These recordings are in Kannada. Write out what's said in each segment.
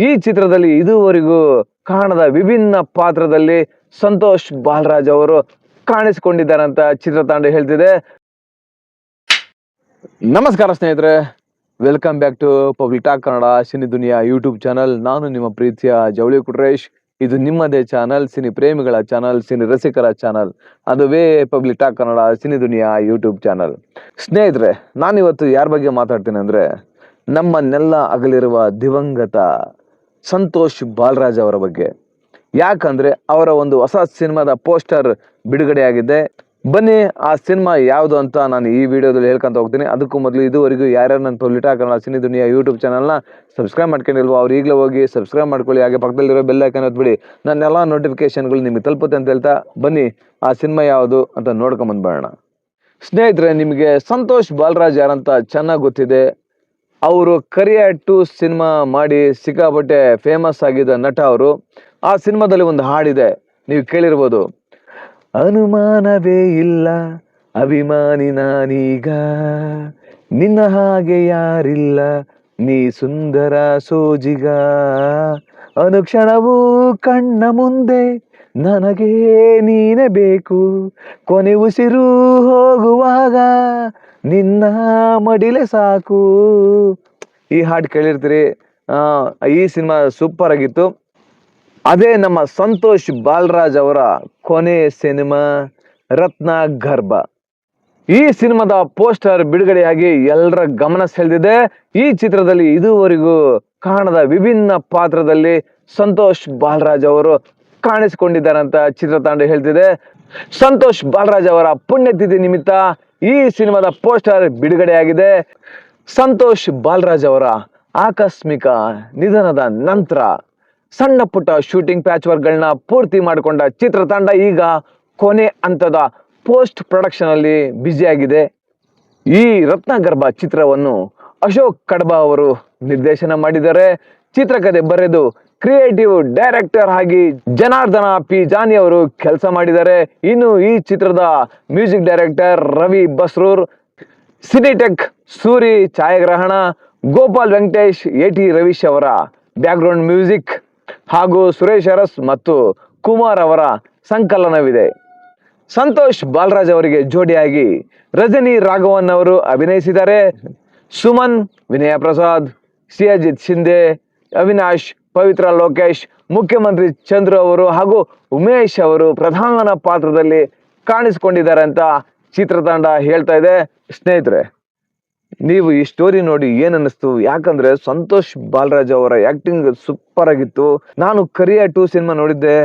ಈ ಚಿತ್ರದಲ್ಲಿ ಇದುವರೆಗೂ ಕಾಣದ ವಿಭಿನ್ನ ಪಾತ್ರದಲ್ಲಿ ಸಂತೋಷ್ ಬಾಲರಾಜ್ ಅವರು ಕಾಣಿಸಿಕೊಂಡಿದ್ದಾರೆ ಅಂತ ಚಿತ್ರತಂಡ ಹೇಳ್ತಿದೆ. ನಮಸ್ಕಾರ ಸ್ನೇಹಿತರೆ, welcome back to public talk Kannada cine Duniya YouTube channel. ನಾನು ನಿಮ್ಮ ಪ್ರೀತಿಯ ಜವಳಿ ಕುಟ್ರೇಶ್. ಇದು ನಿಮ್ಮದೇ ಚಾನಲ್, ಸಿನಿ ಪ್ರೇಮಿಗಳ ಚಾನಲ್, ಸಿನಿ ರಸಿಕರ ಚಾನಲ್, ಅದುವೇ public talk Kannada cine Duniya YouTube channel. ಸ್ನೇಹಿತರೆ, ನಾನಿವತ್ತು ಯಾರ ಬಗ್ಗೆ ಮಾತಾಡ್ತೀನಿ ಅಂದ್ರೆ, ನಮ್ಮನ್ನೆಲ್ಲ ಅಗಲಿರುವ ದಿವಂಗತ ಸಂತೋಷ್ ಬಾಲರಾಜ್ ಅವರ ಬಗ್ಗೆ. ಯಾಕಂದ್ರೆ ಅವರ ಒಂದು ಹೊಸ ಸಿನಿಮಾದ ಪೋಸ್ಟರ್ ಬಿಡುಗಡೆಯಾಗಿದೆ. ಬನ್ನಿ ಆ ಸಿನಿಮಾ ಯಾವುದು ಅಂತ ನಾನು ಈ ವಿಡಿಯೋದಲ್ಲಿ ಹೇಳ್ಕೊಂತ ಹೋಗ್ತೀನಿ. ಅದಕ್ಕೂ ಮೊದಲು ಇದುವರೆಗೂ ಯಾರ್ಯಾರು ನನ್ನ public talk Kannada cine Duniya YouTube ಚಾನಲ್ನ ಸಬ್ಸ್ಕ್ರೈಬ್ ಮಾಡ್ಕೊಂಡಿಲ್ವೋ ಅವ್ರು ಈಗಲೇ ಹೋಗಿ ಸಬ್ಸ್ಕ್ರೈಬ್ ಮಾಡ್ಕೊಳ್ಳಿ. ಹಾಗೆ ಪಕ್ಕದಲ್ಲಿರೋ ಬೆಲ್ ಐಕಾನ್ ಒತ್ಬಿಡಿ, ನನ್ನೆಲ್ಲ ನೋಟಿಫಿಕೇಶನ್ಗಳು ನಿಮಗೆ ತಲುಪುತ್ತೆ ಅಂತ ಹೇಳ್ತಾ ಬನ್ನಿ ಆ ಸಿನಿಮಾ ಯಾವುದು ಅಂತ ನೋಡ್ಕೊಂಬಂದ್ಬೇಡ. ಸ್ನೇಹಿತರೆ, ನಿಮಗೆ ಸಂತೋಷ್ ಬಾಲರಾಜ್ ಯಾರಂತ ಚೆನ್ನಾಗಿ ಗೊತ್ತಿದೆ. ಅವರು ಕರಿಯ 2 ಸಿನಿಮಾ ಮಾಡಿ ಸಿಕ್ಕಾಪಟ್ಟೆ ಫೇಮಸ್ ಆಗಿದ್ದ ನಟ ಅವರು. ಆ ಸಿನಿಮಾದಲ್ಲಿ ಒಂದು ಹಾಡಿದೆ, ನೀವು ಕೇಳಿರ್ಬೋದು. ಅನುಮಾನವೇ ಇಲ್ಲ ಅಭಿಮಾನಿ ನಾನೀಗ, ನಿನ್ನ ಹಾಗೆ ಯಾರಿಲ್ಲ ನೀ ಸುಂದರ ಸೋಜಿಗ, ಅನುಕ್ಷಣವೂ ಕಣ್ಣ ಮುಂದೆ ನನಗೆ ನೀನೆ ಬೇಕು, ಕೊನೆ ಉಸಿರು ಹೋಗುವಾಗ ನಿನ್ನ ಮಡಿಲೆ ಸಾಕು. ಈ ಹಾಡು ಕೇಳಿರ್ತೀರಿ. ಈ ಸಿನಿಮಾ ಸೂಪರ್ ಆಗಿತ್ತು. ಅದೇ ನಮ್ಮ ಸಂತೋಷ್ ಬಾಲರಾಜ್ ಅವರ ಕೊನೆ ಸಿನಿಮಾ ರತ್ನ ಗರ್ಭ. ಈ ಸಿನಿಮಾದ ಪೋಸ್ಟರ್ ಬಿಡುಗಡೆಯಾಗಿ ಎಲ್ಲರ ಗಮನ ಸೆಳೆದಿದೆ. ಈ ಚಿತ್ರದಲ್ಲಿ ಇದುವರೆಗೂ ಕಾಣದ ವಿಭಿನ್ನ ಪಾತ್ರದಲ್ಲಿ ಸಂತೋಷ್ ಬಾಲರಾಜ್ ಅವರು ಕಾಣಿಸಿಕೊಂಡಿದ್ದಾರೆ ಅಂತ ಚಿತ್ರತಂಡ ಹೇಳ್ತಿದೆ. ಸಂತೋಷ್ ಬಾಲರಾಜ್ ಅವರ ಪುಣ್ಯತಿಥಿ ನಿಮಿತ್ತ ಈ ಸಿನಿಮಾದ ಪೋಸ್ಟರ್ ಬಿಡುಗಡೆಯಾಗಿದೆ. ಸಂತೋಷ್ ಬಾಲರಾಜ್ ಅವರ ಆಕಸ್ಮಿಕ ನಿಧನದ ನಂತರ ಸಣ್ಣ ಪುಟ್ಟ ಶೂಟಿಂಗ್ ಪ್ಯಾಚ್ ವರ್ಕ್ಗಳನ್ನ ಪೂರ್ತಿ ಮಾಡಿಕೊಂಡ ಚಿತ್ರತಂಡ ಈಗ ಕೊನೆ ಹಂತದ ಪೋಸ್ಟ್ ಪ್ರೊಡಕ್ಷನ್ ಅಲ್ಲಿ ಬ್ಯುಸಿಯಾಗಿದೆ. ಈ ರತ್ನಗರ್ಭ ಚಿತ್ರವನ್ನು ಅಶೋಕ್ ಕಡಬಾ ಅವರು ನಿರ್ದೇಶನ ಮಾಡಿದ್ದಾರೆ. ಚಿತ್ರಕಥೆ ಬರೆದು ಕ್ರಿಯೇಟಿವ್ ಡೈರೆಕ್ಟರ್ ಆಗಿ ಜನಾರ್ದನ ಪಿ ಜಾನಿ ಅವರು ಕೆಲಸ ಮಾಡಿದ್ದಾರೆ. ಇನ್ನು ಈ ಚಿತ್ರದ music director Ravi Basrur, Cinetech Suri ಛಾಯಾಗ್ರಹಣ, ಗೋಪಾಲ್ ವೆಂಕಟೇಶ್, ಎಟಿ ರವೀಶ್ ಅವರ ಬ್ಯಾಕ್ಗ್ರೌಂಡ್ ಮ್ಯೂಸಿಕ್ ಹಾಗೂ ಸುರೇಶ್ ಅರಸ್ ಮತ್ತು ಕುಮಾರ್ ಅವರ ಸಂಕಲನವಿದೆ. ಸಂತೋಷ್ ಬಾಲರಾಜ್ ಅವರಿಗೆ ಜೋಡಿಯಾಗಿ ರಜನಿ ರಾಘವನ್ ಅವರು ಅಭಿನಯಿಸಿದ್ದಾರೆ. ಸುಮನ್, ವಿನಯ ಪ್ರಸಾದ್, ಸಿಯಾಜಿತ್ ಶಿಂದೆ, ಅವಿನಾಶ್, ಪವಿತ್ರ ಲೋಕೇಶ್, ಮುಖ್ಯಮಂತ್ರಿ ಚಂದ್ರು ಅವರು ಹಾಗೂ ಉಮೇಶ್ ಅವರು ಪ್ರಧಾನ ಪಾತ್ರದಲ್ಲಿ ಕಾಣಿಸಿಕೊಂಡಿದ್ದಾರೆ ಅಂತ ಚಿತ್ರತಂಡ ಹೇಳ್ತಾ ಇದೆ. ಸ್ನೇಹಿತರೆ, ನೀವು ಈ ಸ್ಟೋರಿ ನೋಡಿ ಏನ್ ಅನ್ನಿಸ್ತು? ಯಾಕಂದ್ರೆ ಸಂತೋಷ್ ಬಾಲರಾಜ್ ಅವರ ಆಕ್ಟಿಂಗ್ ಸೂಪರ್ ಆಗಿತ್ತು. ನಾನು ಕರಿಯ 2 ಸಿನಿಮಾ ನೋಡಿದ್ದೆ.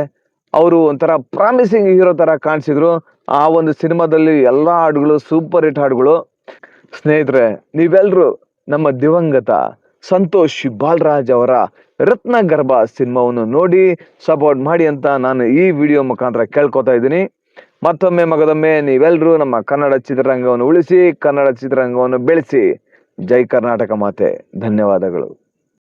ಅವರು ಒಂಥರ ಪ್ರಾಮಿಸಿಂಗ್ ಹೀರೋ ತರ ಕಾಣಿಸಿದ್ರು. ಆ ಒಂದು ಸಿನಿಮಾದಲ್ಲಿ ಎಲ್ಲಾ ಹಾಡುಗಳು ಸೂಪರ್ ಹಿಟ್ ಹಾಡುಗಳು. ಸ್ನೇಹಿತರೆ, ನೀವೆಲ್ರು ನಮ್ಮ ದಿವಂಗತ ಸಂತೋಷ್ ಬಾಲರಾಜ್ ಅವರ ರತ್ನಗರ್ಭ ಸಿನಿಮಾವನ್ನು ನೋಡಿ ಸಪೋರ್ಟ್ ಮಾಡಿ ಅಂತ ನಾನು ಈ ವಿಡಿಯೋ ಮುಖಾಂತರ ಕೇಳ್ಕೊತಾ ಇದ್ದೀನಿ. ಮತ್ತೊಮ್ಮೆ ಮಗದೊಮ್ಮೆ ನೀವೆಲ್ಲರೂ ನಮ್ಮ ಕನ್ನಡ ಚಿತ್ರರಂಗವನ್ನು ಉಳಿಸಿ, ಕನ್ನಡ ಚಿತ್ರರಂಗವನ್ನು ಬೆಳೆಸಿ. ಜೈ ಕರ್ನಾಟಕ ಮಾತೆ. ಧನ್ಯವಾದಗಳು.